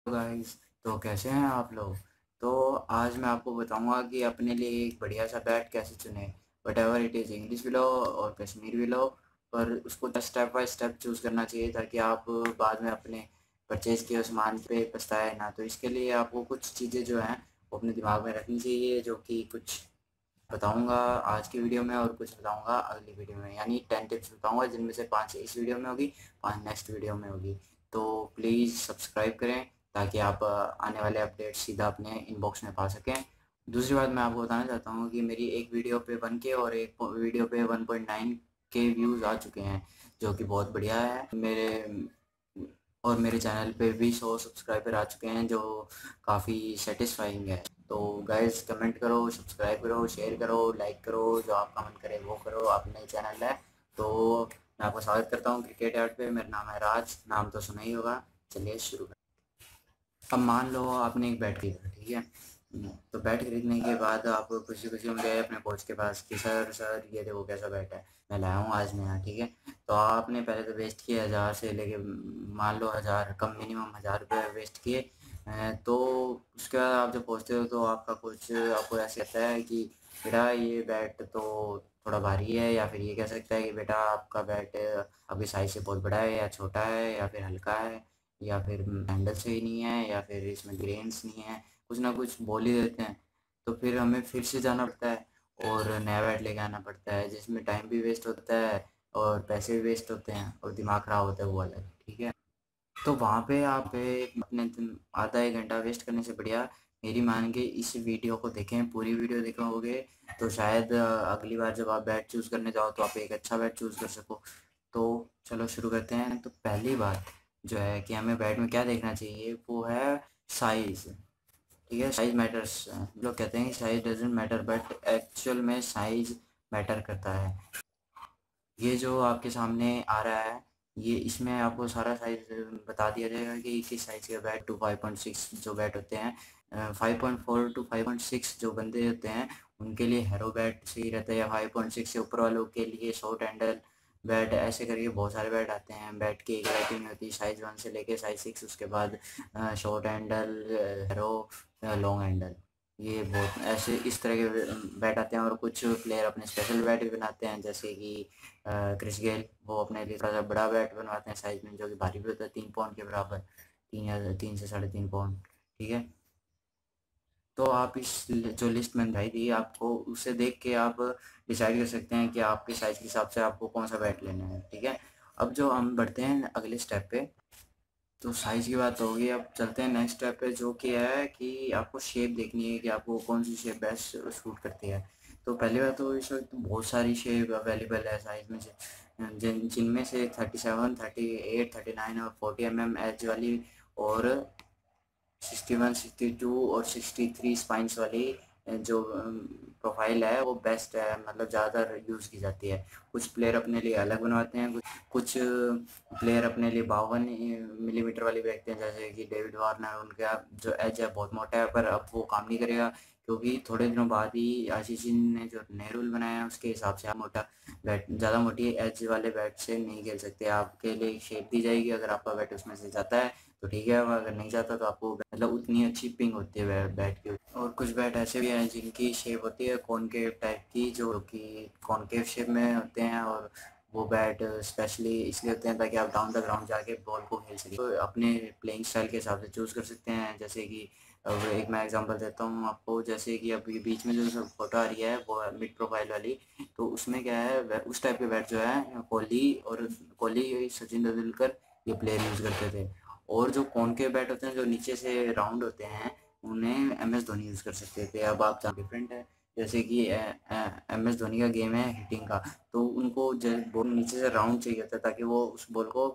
Guys, तो कैसे हैं आप लोग। तो आज मैं आपको बताऊंगा कि अपने लिए एक बढ़िया सा बैट कैसे चुने। What ever it is, English भी लो और कश्मीर भी लो, पर उसको स्टेप बाय स्टेप चूज़ करना चाहिए ताकि आप बाद में अपने परचेज़ किए उस सामान पे पछताए ना। तो इसके लिए आपको कुछ चीज़ें जो हैं वो अपने दिमाग में रखनी चाहिए, जो कि कुछ बताऊंगा आज की वीडियो में और कुछ बताऊंगा अगली वीडियो में, यानी 10 टिप्स बताऊंगा जिनमें से 5 इस वीडियो में होगी, 5 नेक्स्ट वीडियो में होगी। तो प्लीज़ सब्सक्राइब करें ताकि आप आने वाले अपडेट सीधा अपने इनबॉक्स में पा सकें। दूसरी बात मैं आपको बताना चाहता हूँ कि मेरी एक वीडियो पे 1K और एक वीडियो पे 1.9K व्यूज़ आ चुके हैं, जो कि बहुत बढ़िया है। मेरे चैनल पे भी 100 सब्सक्राइबर आ चुके हैं, जो काफ़ी सेटिस्फाइंग है। तो गाइस, कमेंट करो, सब्सक्राइब करो, शेयर करो, लाइक करो, जो आपका मन करे वो करो। आप नए चैनल है तो मैं आपका स्वागत करता हूँ क्रिकेट यार्ड पे। मेरा नाम है राज, नाम तो सुना ही होगा। चलिए शुरू करें। अब मान लो आपने एक बैट खरीदा, ठीक है। तो बैट खरीदने के बाद आप खुशी खुशी में गए अपने कोच के पास कि सर सर ये देखो कैसा बैट है, मैं लाया हूँ आज नया, ठीक है। तो आपने पहले तो वेस्ट किए 1000 से लेके, मान लो 1000 कम, मिनिमम 1000 रुपये वेस्ट किए। तो उसके बाद आप जब पहुँचते हो तो आपका कोच आपको ऐसे कहता है कि बेटा ये बैट तो थोड़ा भारी है, या फिर ये कह सकता है कि बेटा आपका बैट आपकी साइज़ से बहुत बड़ा है या छोटा है या फिर हल्का है, या फिर हैंडल सही नहीं है, या फिर इसमें ग्रेन्स नहीं है, कुछ ना कुछ बोल ही देते हैं। तो फिर हमें फिर से जाना पड़ता है और नया बैट लेके आना पड़ता है, जिसमें टाइम भी वेस्ट होता है और पैसे भी वेस्ट होते हैं और दिमाग ख़राब होता है वो अलग, ठीक है। तो वहाँ पे आप अपने आधा 1 घंटा वेस्ट करने से बढ़िया मेरी मान के इस वीडियो को देखें, पूरी वीडियो देखोगे तो शायद अगली बार जब आप बैट चूज़ करने जाओ तो आप एक अच्छा बैट चूज़ कर सको। तो चलो शुरू करते हैं। तो पहली बात जो है कि हमें बैट में क्या देखना चाहिए वो है साइज़, ठीक है। साइज़ मैटर्स, लोग कहते हैं कि size doesn't matter, but actual में साइज़ मैटर करता है। ये जो आपके सामने आ रहा है, ये इसमें आपको सारा साइज़ बता दिया जाएगा कि किस साइज़ के बैट टू 5.6 जो बैट होते हैं, 5.4 टू 5.6 जो बंदे होते हैं उनके लिए हैरो बैट सही रहता है, या 5.6 से ऊपर वालों के लिए शॉर्ट हैंडल बैट, ऐसे करके बहुत सारे बैट आते हैं। बैट की एक वैरायटी में होती है साइज़ 1 से लेके साइज़ 6, उसके बाद short handle, harrow, long handle, ये बहुत ऐसे इस तरह के बैट आते हैं। और कुछ प्लेयर अपने स्पेशल बैट भी बनाते हैं, जैसे कि क्रिस गेल, वो अपने लिए थोड़ा सा बड़ा बैट बनवाते हैं साइज़ में, जो कि भारी भी होता है 3 पाउंड के बराबर, 3 से 3.5 पाउंड, ठीक है। तो आप इस जो लिस्ट मैंने बताई थी आपको, उसे देख के आप डिसाइड कर सकते हैं कि आपके साइज़ के हिसाब से आपको कौन सा बैट लेना है, ठीक है। अब जो हम बढ़ते हैं अगले स्टेप पे, तो साइज़ की बात हो गई, अब चलते हैं नेक्स्ट स्टेप पे, जो कि है कि आपको शेप देखनी है कि आपको कौन सी शेप बेस्ट सूट करती है। तो पहली बात तो इस वक्त बहुत सारी शेप अवेलेबल है साइज़ में से, जिनमें से 37, 38, 39 और 40 एज वाली, और 61, 62 और 63 स्पाइंस वाली जो प्रोफाइल है वो बेस्ट है, मतलब ज़्यादातर यूज़ की जाती है। कुछ प्लेयर अपने लिए अलग बनवाते हैं, कुछ प्लेयर अपने लिए 52 मिलीमीटर वाली भी रखते हैं, जैसे कि डेविड वार्नर। उनका जो एज है बहुत मोटा है, पर अब वो काम नहीं करेगा क्योंकि थोड़े दिनों बाद ही आशीष ने जो नए रूल बनाया है उसके हिसाब से आप मोटा बैट, ज़्यादा मोटी एज वाले बैट से नहीं खेल सकते। आपके लिए शेप दी जाएगी, अगर आपका बैट उसमें से जाता है तो ठीक है, अगर नहीं जाता तो आपको मतलब उतनी अच्छी पिंग होती है बैट की। और कुछ बैट ऐसे भी हैं जिनकी शेप होती है कॉनकेव टाइप की, जो कि कॉनकेव शेप में होते हैं, और वो बैट स्पेशली इसलिए होते हैं ताकि आप डाउन द ग्राउंड जाके बॉल को खेल सकें। तो अपने प्लेइंग स्टाइल के हिसाब से चूज़ कर सकते हैं, जैसे कि अब एक मैं एग्जांपल देता हूँ आपको, जैसे कि अभी बीच में जो फोटो आ रही है वो है मिड प्रोफाइल वाली। तो उसमें क्या है, उस टाइप के बैट जो है कोहली, सचिन तेंदुलकर, ये प्लेयर यूज़ करते थे। और जो कॉनकेव बैट होते हैं जो नीचे से राउंड होते हैं, उन्हें MS धोनी यूज़ कर सकते थे। अब आप जहाँ डिफरेंट है, जैसे कि MS धोनी का गेम है हिटिंग का, तो उनको बॉल नीचे से राउंड चाहिए था ताकि वो उस बॉल को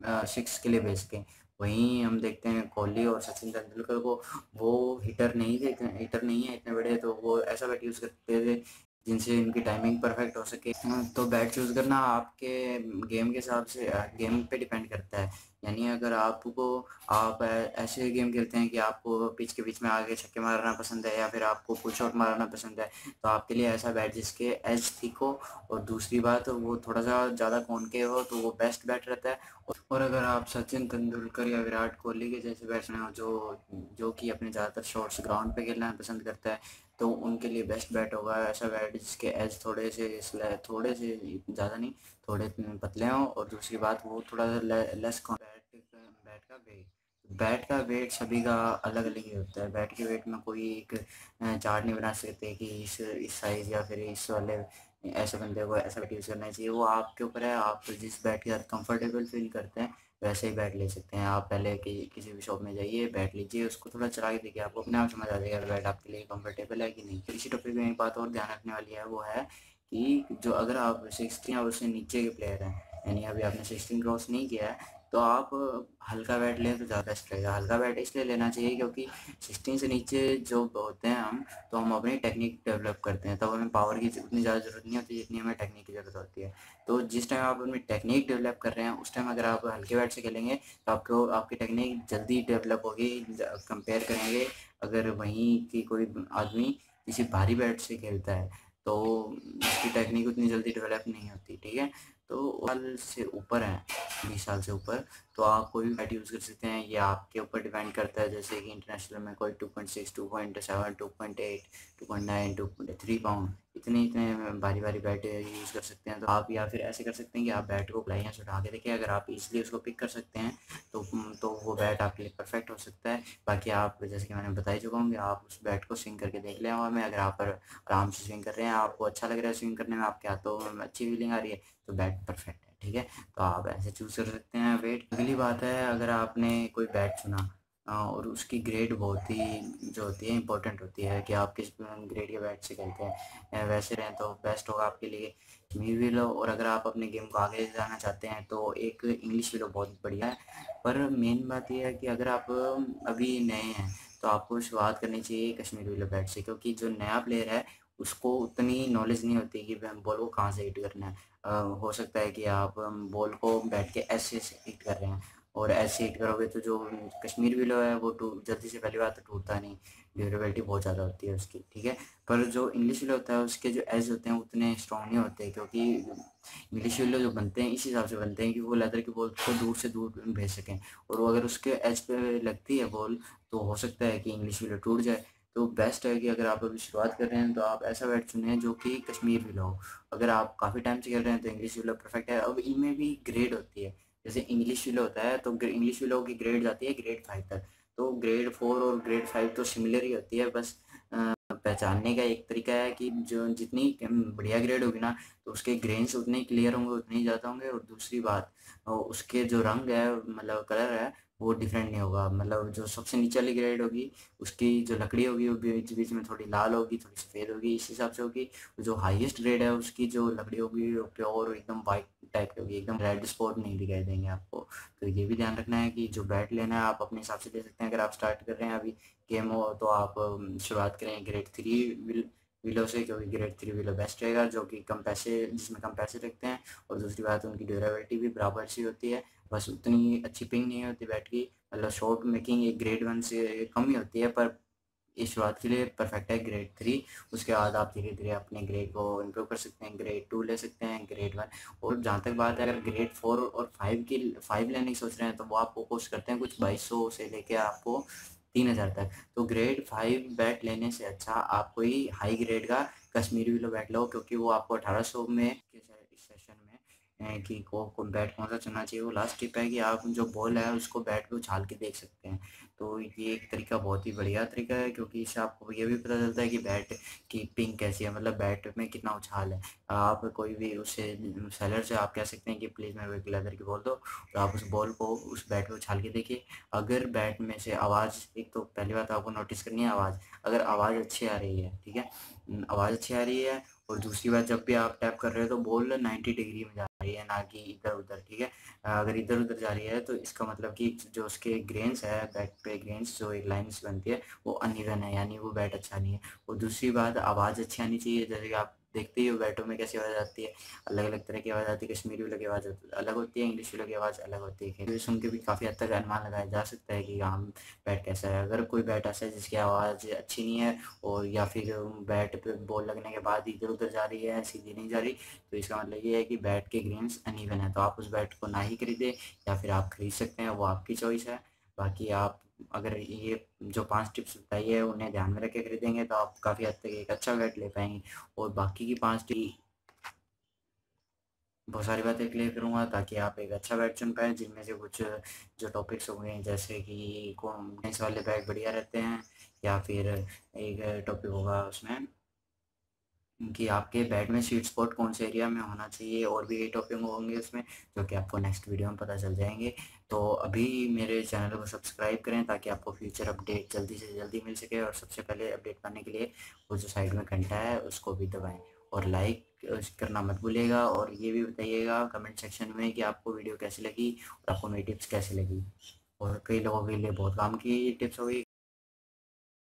6 के लिए भेज सकें। वहीं हम देखते हैं कोहली और सचिन तेंदुलकर को, वो हिटर नहीं है इतने बड़े, तो वो ऐसा बैट यूज़ करते थे जिनसे इनकी टाइमिंग परफेक्ट हो सके। तो बैट चूज़ करना आपके गेम के हिसाब से गेम पे डिपेंड करता है। यानी अगर आप ऐसे गेम खेलते हैं कि आपको पिच के बीच में आगे छक्के मारना पसंद है या फिर आपको पुल शॉट मारना पसंद है, तो आपके लिए ऐसा बैट जिसके एज थिक हो और दूसरी बात वो थोड़ा सा ज़्यादा कॉनकेव हो, तो वो बेस्ट बैट रहता है। और अगर आप सचिन तेंदुलकर या विराट कोहली के जैसे बैट्समैन हो जो कि अपने ज़्यादातर शॉट्स ग्राउंड पे खेलना पसंद करता है, तो उनके लिए बेस्ट बैट होगा ऐसा बैट जिसके एज थोड़े से ज़्यादा नहीं, थोड़े पतले हों। और दूसरी बात वो थोड़ा लेस बैट का वेट सभी का अलग अलग ही होता है। बैट के वेट में कोई एक चार्ट नहीं बना सकते कि इस साइज़ या फिर इस वाले ऐसे बंदे को ऐसा बैट यूज़ करना चाहिए। वो आपके ऊपर है, आप जिस बैट के साथ कंफर्टेबल फील करते हैं वैसे ही बैट ले सकते हैं। आप पहले किसी भी शॉप में जाइए, बैट लीजिए, उसको थोड़ा चला के देखिए, आपको अपने आप समझ आ जाएगा बैट आपके लिए कंफर्टेबल है कि नहीं। इसी टॉपिक में एक बात और ध्यान रखने वाली है, वो है कि जो अगर आप 16 और उससे नीचे के प्लेयर हैं, यानी अभी आपने 16 क्रॉस नहीं किया है, तो आप हल्का बैट लें तो ज़्यादा बेस्ट रहेगा। हल्का बैट इसलिए लेना चाहिए क्योंकि 16 से नीचे जो होते हैं हम, तो हम अपनी टेक्निक डेवलप करते हैं, तब हमें पावर की उतनी ज़्यादा ज़रूरत नहीं होती जितनी हमें टेक्निक की ज़रूरत होती है। तो जिस टाइम आप अपनी टेक्निक डेवलप कर रहे हैं उस टाइम अगर आप हल्के बैट से खेलेंगे तो आपकी टेक्निक जल्दी डेवलप होगी। कंपेयर करेंगे अगर वहीं की कोई आदमी किसी भारी बैट से खेलता है तो उसकी टेक्निक उतनी जल्दी डेवलप नहीं होती, ठीक है। तो साल से ऊपर है, 20 साल से ऊपर, तो आप कोई भी बैट यूज़ कर सकते हैं। ये आपके ऊपर डिपेंड करता है, जैसे कि इंटरनेशनल में कोई 2.6, 2.7, 2.8, 2.9, 2.3 पाउंड इतने इतने भारी भारी बैट यूज़ कर सकते हैं। तो आप या फिर ऐसे कर सकते हैं कि आप बैट को प्लाइयाँ से उठा के देखें, अगर आप इजीली उसको पिक कर सकते हैं तो वो बैट आपके लिए परफेक्ट हो सकता है। बाकी आप जैसे कि मैंने बता ही चुका हूँ कि आप उस बैट को स्विंग करके देख लें, और मैं अगर आप आराम से स्विंग कर रहे हैं, आपको अच्छा लग रहा है स्विंग करने में, आपके हाथों में अच्छी फीलिंग आ रही है, तो बैट परफेक्ट है, ठीक है। तो आप ऐसे चूज़ कर सकते हैं वेट। अगली बात है, अगर आपने कोई बैट चुना और उसकी ग्रेड बहुत ही जो होती है इंपॉर्टेंट होती है कि आप किस ग्रेड के बैट से खेलते हैं। वैसे रहें तो बेस्ट होगा आपके लिए कश्मीर विलो। और अगर आप अपने गेम को आगे जाना चाहते हैं तो एक इंग्लिश विलो बहुत बढ़िया है। पर मेन बात यह है कि अगर आप अभी नए हैं तो आपको शुरुआत करनी चाहिए कश्मीर विलो बैट से, क्योंकि जो नया प्लेयर है उसको उतनी नॉलेज नहीं होती कि बॉल को कहाँ से हिट करना है। हो सकता है कि आप बॉल को बैट के ऐसे से हिट कर रहे हैं, और ऐसे हिट करोगे तो जो कश्मीर विलो है वो जल्दी से, पहली बात तो टूटता नहीं, ड्यूरेबिलिटी बहुत ज़्यादा होती है उसकी, ठीक है। पर जो इंग्लिश विलो होता है उसके जो एज होते हैं उतने स्ट्रॉन्ग नहीं होते, क्योंकि इंग्लिश विलो जो बनते हैं इस हिसाब से बनते हैं कि वो लेदर की बॉल को दूर से दूर भेज सकें, और वो अगर उसके एज पे लगती है बॉल तो हो सकता है कि इंग्लिश विलो टूट जाए। तो बेस्ट है कि अगर आप अभी शुरुआत कर रहे हैं तो आप ऐसा बैट चुनें जो कि कश्मीर विलो हो। अगर आप काफ़ी टाइम से खेल रहे हैं तो इंग्लिश विलो परफेक्ट है। अब इनमें भी ग्रेड होती है, जैसे इंग्लिश विलो होता है तो इंग्लिश विलो की ग्रेड जाती है ग्रेड 5 तक। तो ग्रेड 4 और ग्रेड 5 तो सिमिलर ही होती है, बस पहचानने का एक तरीका है कि जो जितनी बढ़िया ग्रेड होगी ना तो उसके ग्रेन्स उतने ही क्लियर होंगे, उतने ही ज़्यादा होंगे। और दूसरी बात उसके जो रंग है, मतलब कलर है, वो डिफरेंट नहीं होगा। मतलब जो सबसे नीचे वाली ग्रेड होगी उसकी जो लकड़ी होगी वो बीच बीच में थोड़ी लाल होगी, थोड़ी सफ़ेद होगी, इस हिसाब से होगी। जो हाईएस्ट ग्रेड है उसकी जो लकड़ी होगी वो प्योर एकदम वाइट टाइप की होगी, एकदम रेड स्पॉट नहीं दिखाई देंगे आपको। तो ये भी ध्यान रखना है कि जो बैट लेना है आप अपने हिसाब से ले सकते हैं। अगर आप स्टार्ट कर रहे हैं अभी गेम हो तो आप शुरुआत करें ग्रेड 3 विलो से, क्योंकि ग्रेड 3 विलो बेस्ट रहेगा, जो कि कम पैसे जिसमें कम पैसे रखते हैं। और दूसरी बात उनकी ड्यूरेबिलिटी भी बराबर सी होती है, बस उतनी अच्छी पिंग नहीं होती बैट की, मतलब शॉट मेकिंग एक ग्रेड 1 से कम ही होती है। पर इस शुरुआत के लिए परफेक्ट है ग्रेड 3। उसके बाद आप धीरे धीरे अपने ग्रेड को इम्प्रूव कर सकते हैं, ग्रेड 2 ले सकते हैं, ग्रेड 1। और जहाँ तक बात है, अगर ग्रेड 4 और 5 लेने की सोच रहे हैं तो वो आपको कोस्ट करते हैं कुछ 2200 से लेके आपको 3000 तक। तो ग्रेड 5 बैट लेने से अच्छा आप कोई हाई ग्रेड का कश्मीरी विलो बैट लो, क्योंकि वो आपको 1800 में इस सेशन में कि को बैट कौन सा चुनना चाहिए। वो लास्ट टिप है कि आप जो बॉल है उसको बैट पे उछाल के देख सकते हैं। तो ये एक तरीका बहुत ही बढ़िया तरीका है, क्योंकि इससे आपको ये भी पता चलता है कि बैट की पिंग कैसी है, मतलब बैट में कितना उछाल है। आप कोई भी उससे सेलर से आप कह सकते हैं कि प्लीज़ मेरे को एक लेदर की बॉल दो, तो आप उस बॉल को उस बैट पे उछाल के देखिए। अगर बैट में से आवाज़, एक तो पहली बात आपको नोटिस करनी है आवाज़, अगर आवाज़ अच्छी आ रही है, ठीक है, आवाज़ अच्छी आ रही है। और दूसरी बात, जब भी आप टैप कर रहे हो तो बॉल 90 डिग्री में जा रही है, ना कि इधर उधर, ठीक है। अगर इधर उधर जा रही है तो इसका मतलब कि जो उसके ग्रेन्स है, बैट पे ग्रेन्स जो एक लाइन से बनती है वो अनइवन है, यानी वो बैट अच्छा नहीं है। और दूसरी बात, आवाज़ अच्छी आनी चाहिए, जैसे कि आप देखते ही हो बैटों में कैसी आवाज़ आती है, अलग अलग तरह की आवाज़ आती है। कश्मीरी वालों की आवाज़ अलग होती है, इंग्लिश वालों की आवाज़ अलग होती है। ये सुन के भी काफ़ी हद तक अनुमान लगाया जा सकता है कि हाँ बैट कैसा है। अगर कोई बैट ऐसा है जिसकी आवाज़ अच्छी नहीं है और या फिर बैट पे बॉल लगने के बाद इधर उधर जा रही है, सीधी नहीं जा रही, तो इसका मतलब ये है कि बैट के ग्रेन्स अनइवन है। तो आप उस बैट को ना ही खरीदें, या फिर आप खरीद सकते हैं, वो आपकी चॉइस है। बाकी आप अगर ये जो 5 टिप्स बताई है उन्हें ध्यान में रख के खरीदेंगे तो आप काफ़ी हद तक एक अच्छा बैट ले पाएंगे। और बाकी की 5 टिप बहुत सारी बातें क्लियर करूँगा ताकि आप एक अच्छा बैट चुन पाएँ, जिनमें से कुछ जो टॉपिक्स होंगे जैसे कि कौन टेनिस वाले बैट बढ़िया रहते हैं, या फिर एक टॉपिक होगा उसमें कि आपके बैट में स्वीट स्पॉट कौन से एरिया में होना चाहिए, और भी कई टॉपिक होंगे उसमें जो कि आपको नेक्स्ट वीडियो में पता चल जाएंगे। तो अभी मेरे चैनल को सब्सक्राइब करें ताकि आपको फ्यूचर अपडेट जल्दी से जल्दी मिल सके, और सबसे पहले अपडेट पाने के लिए वो जो साइड में घंटा है उसको भी दबाएं, और लाइक करना मत भूलिएगा। और ये भी बताइएगा कमेंट सेक्शन में कि आपको वीडियो कैसी लगी और आपको मेरी टिप्स कैसी लगी। और कई लोगों के लिए बहुत काम की टिप्स होगी,